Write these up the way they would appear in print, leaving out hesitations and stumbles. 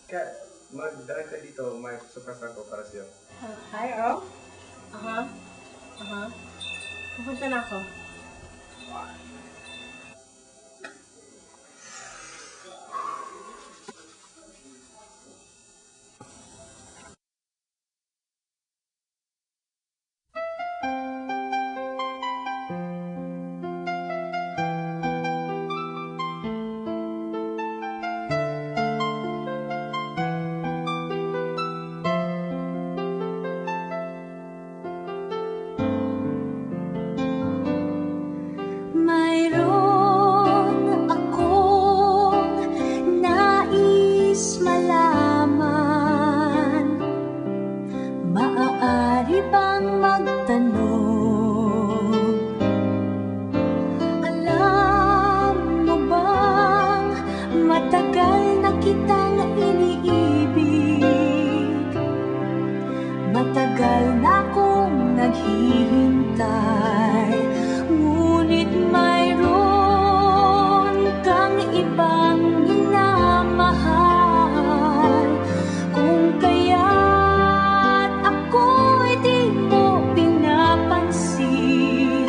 Kaya, magdala ka dito, may surprise ako para sa'yo. Hi, oh. Aha. Aha. Pupunta na ako. Mayroon akong nais malaman. Maaari bang magtanong? Alam mo bang matagal na kitang iniibig? Matagal na akong naghihintay, ngunit mayroon kang ibang minamahal. Kung kaya't ako'y di mo pinapansin,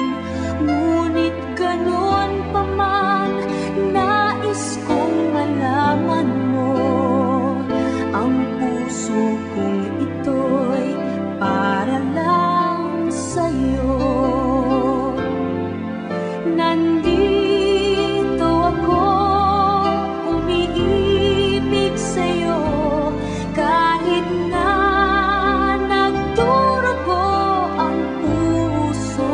ngunit ganun pa man, nais kong malaman mo. Ang puso kong ito'y para lang sa'yo. Nandito ako, umiibig sa'yo, kahit na nagdurugo ang puso.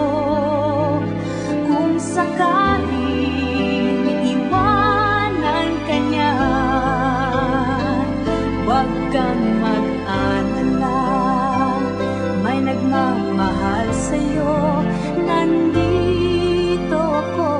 Kung sakaling iwanan ka niya, huwag kang mag-alala, may nagmamahal sa'yo. Nandito ako.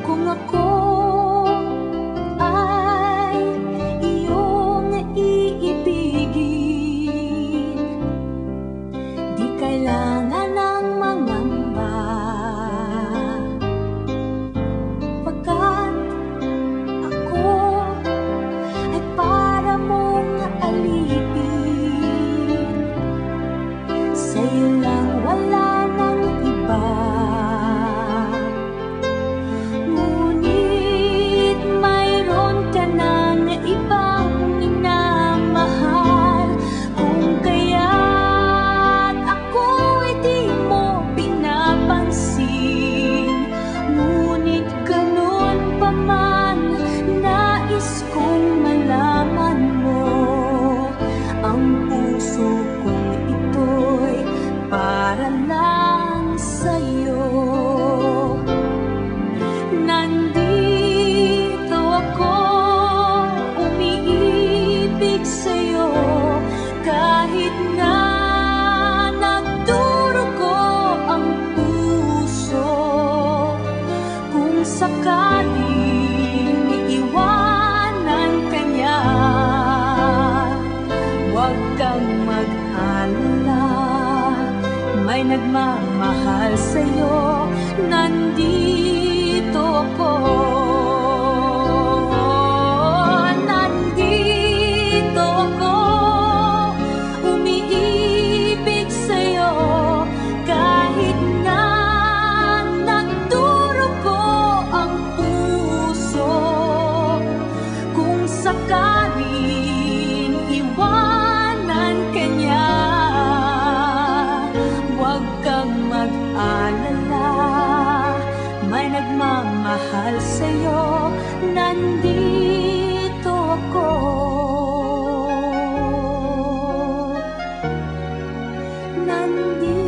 Kung ako ay iyong iibigin, di kailangan ng mangamba, pagkat ako ay para mong alipin. Sa'yo lang, wala nang iba. Ngunit mayroon ka ng ibang minamahal. Kung kaya't ako'y di mo pinapansin, ngunit ganun pa man, nais kong malaman mo. Ang puso kong ito'y para lang sa'yo. Nandito ako, umiibig sa'yo, kahit na nagdurugo ang puso. Kung sakaling iwanan ka niya, huwag kang mag-alala, may nagmamahal sa'yo. Nandito ako. Nandito ako, umiibig sa'yo, kahit na nagdurugo ang puso. Kung sakaling iwanan ka niya, huwag kang mag-alala, may nagmamahal sa'yo. Nandito ako. Nandito